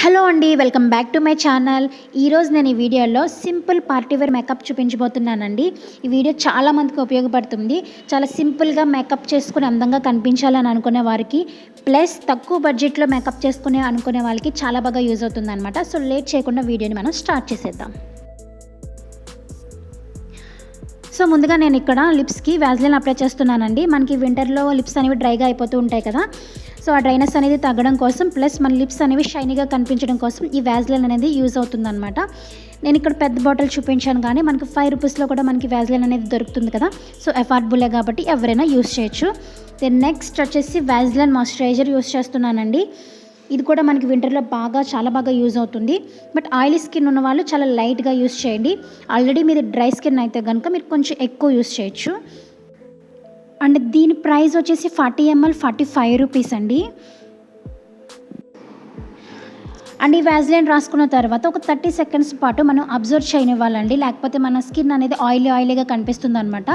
Hello అండి, welcome back to my channel. ఈరోజు నేను ఈ వీడియోలో సింపుల్ పార్టీ వేర్ మేకప్ చూపించబోతున్నానండి. ఈ వీడియో చాలా మందికి ఉపయోగపడుతుంది. చాలా సింపుల్గా మేకప్ చేసుకుని అందంగా కనిపించాలని అనుకునే వారికి, ప్లస్ తక్కువ బడ్జెట్లో మేకప్ చేసుకునే అనుకునే వాళ్ళకి చాలా బాగా యూజ్ అవుతుంది అనమాట. సో లేట్ చేయకుండా వీడియోని మనం స్టార్ట్ చేసేద్దాం. సో ముందుగా నేను ఇక్కడ లిప్స్కి వ్యాజ్లిన్ అప్లై చేస్తున్నానండి. మనకి వింటర్లో లిప్స్ అనేవి డ్రైగా అయిపోతూ ఉంటాయి కదా. సో ఆ డ్రైనెస్ అనేది తగ్గడం కోసం, ప్లస్ మన లిప్స్ అనేవి షైనీగా కనిపించడం కోసం ఈ వ్యాజ్లిన్ అనేది యూజ్ అవుతుందన్నమాట. నేను ఇక్కడ పెద్ద బాటిల్ చూపించాను, కానీ మనకి 5 రూపీస్లో కూడా మనకి వ్యాజ్లిన్ అనేది దొరుకుతుంది కదా. సో అఫోర్డబులే కాబట్టి ఎవరైనా యూజ్ చేయొచ్చు. దెన్ నెక్స్ట్ వచ్చేసి వ్యాజ్లిన్ మాయిశ్చరైజర్ యూజ్ చేస్తున్నానండి. ఇది కూడా మనకి వింటర్లో చాలా బాగా యూజ్ అవుతుంది. బట్ ఆయిలీ స్కిన్ ఉన్న వాళ్ళు చాలా లైట్గా యూజ్ చేయండి. ఆల్రెడీ మీది డ్రై స్కిన్ అయితే కనుక మీరు కొంచెం ఎక్కువ యూజ్ చేయొచ్చు. అండ్ దీని ప్రైస్ వచ్చేసి 40 ml 45 రూపీస్ అండి. అండ్ ఈ వ్యాజ్లిన్ రాసుకున్న తర్వాత ఒక 30 సెకండ్స్ పాటు మనం అబ్జర్వ్ చేయనివ్వాలండి, లేకపోతే మన స్కిన్ అనేది ఆయిలీగా కనిపిస్తుంది అనమాట.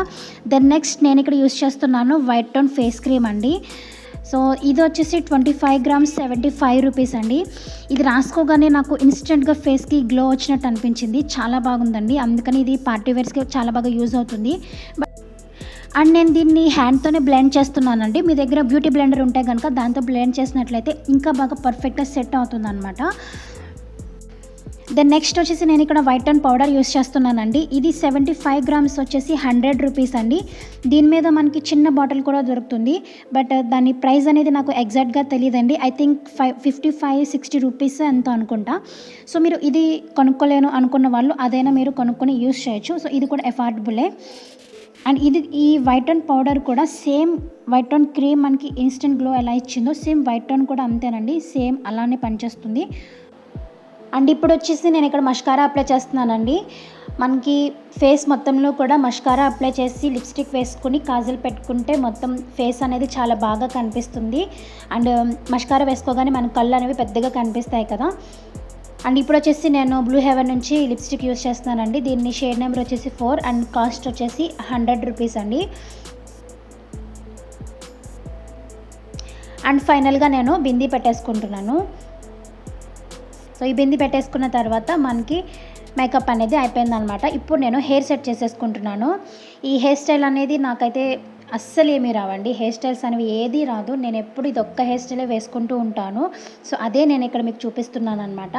దెన్ నెక్స్ట్ నేను ఇక్కడ యూజ్ చేస్తున్నాను వైట్ టోన్ ఫేస్ క్రీమ్ అండి. సో ఇది వచ్చేసి 25 grams 75 రూపీస్ అండి. ఇది రాసుకోగానే నాకు ఇన్స్టెంట్గా ఫేస్కి గ్లో వచ్చినట్టు అనిపించింది. చాలా బాగుందండి, అందుకని ఇది పార్టీ వేర్స్కి చాలా బాగా యూజ్ అవుతుంది. అండ్ నేను దీన్ని హ్యాండ్తోనే బ్లెండ్ చేస్తున్నానండి. మీ దగ్గర బ్యూటీ బ్లెండర్ ఉంటే కనుక దాంతో బ్లెండ్ చేసినట్లయితే ఇంకా బాగా పర్ఫెక్ట్గా సెట్ అవుతుంది అనమాట. దెన్ నెక్స్ట్ వచ్చేసి నేను ఇక్కడ వైట్ టోన్ పౌడర్ యూస్ చేస్తున్నానండి. ఇది 75 grams వచ్చేసి 100 రూపీస్ అండి. దీని మీద మనకి చిన్న బాటిల్ కూడా దొరుకుతుంది, బట్ దాని ప్రైస్ అనేది నాకు ఎగ్జాక్ట్గా తెలియదండి. ఐ థింక్ 55-60 రూపీస్ ఎంతో అనుకుంటా. సో మీరు ఇది కొనుక్కోలేను అనుకున్న వాళ్ళు అదైనా మీరు కొనుక్కొని యూస్ చేయొచ్చు. సో ఇది కూడా అఫోర్డబులే. అండ్ ఈ వైట్ టోన్ పౌడర్ కూడా సేమ్ వైట్ టోన్ క్రీమ్ మనకి ఇన్స్టెంట్ గ్లో ఎలా ఇచ్చిందో సేమ్ వైట్ టోన్ కూడా అంతేనండి, సేమ్ అలానే పనిచేస్తుంది. అండ్ ఇప్పుడు వచ్చేసి నేను ఇక్కడ మస్కారా అప్లై చేస్తున్నానండి. మనకి ఫేస్ మొత్తంలో కూడా మస్కారా అప్లై చేసి లిప్స్టిక్ వేసుకుని కాజల్ పెట్టుకుంటే మొత్తం ఫేస్ అనేది చాలా బాగా కనిపిస్తుంది. అండ్ మస్కారా వేసుకోగానే మన కళ్ళు అనేవి పెద్దగా కనిపిస్తాయి కదా. అండ్ ఇప్పుడు వచ్చేసి నేను బ్లూ హెవెన్ నుంచి లిప్స్టిక్ యూజ్ చేస్తున్నానండి. దీన్ని షేడ్ నెంబర్ వచ్చేసి 4 అండ్ కాస్ట్ వచ్చేసి 100 రూపీస్ అండి. అండ్ ఫైనల్గా నేను బిందీ పెట్టేసుకుంటున్నాను. సో ఈ బిందీ పెట్టేసుకున్న తర్వాత మనకి మేకప్ అనేది అయిపోయిందనమాట. ఇప్పుడు నేను హెయిర్ సెట్ చేసేసుకుంటున్నాను. ఈ హెయిర్ స్టైల్ అనేది నాకైతే అస్సలు ఏమీ రావండి. హెయిర్ స్టైల్స్ అనేవి ఏది రాదు. నేను ఎప్పుడు ఇది ఒక్క హెయిర్ స్టైలే వేసుకుంటూ ఉంటాను. సో అదే నేను ఇక్కడ మీకు చూపిస్తున్నాను అనమాట.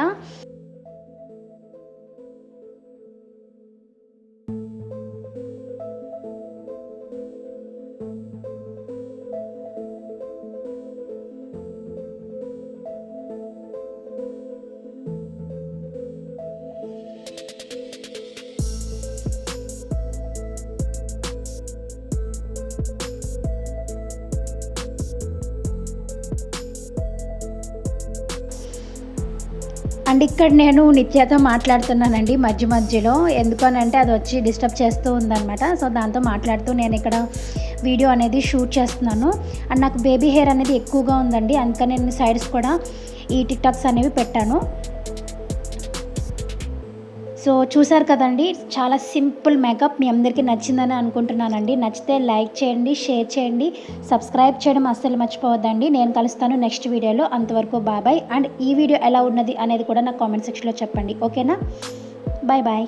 అండ్ ఇక్కడ నేను నిత్యతో మాట్లాడుతున్నానండి మధ్య మధ్యలో, ఎందుకనంటే అది వచ్చి డిస్టర్బ్ చేస్తూ ఉందన్నమాట. సో దాంతో మాట్లాడుతూ నేను ఇక్కడ వీడియో అనేది షూట్ చేస్తున్నాను. అండ్ నాకు బేబీ హెయిర్ అనేది ఎక్కువగా ఉందండి, అందుకని నేను సైడ్స్ కూడా ఈ టిక్ టాక్స్ అనేవి పెట్టాను. సో చూసారు కదండి, చాలా సింపుల్ మేకప్. మీ అందరికీ నచ్చిందని అనుకుంటున్నానండి. నచ్చితే లైక్ చేయండి, షేర్ చేయండి, సబ్స్క్రైబ్ చేయడం అస్సలు మర్చిపోవద్దండి. నేను కలుస్తాను నెక్స్ట్ వీడియోలో. అంతవరకు బాయ్. అండ్ ఈ వీడియో ఎలా ఉన్నది అనేది కూడా నాకు కామెంట్ సెక్షన్లో చెప్పండి, ఓకేనా? బాయ్.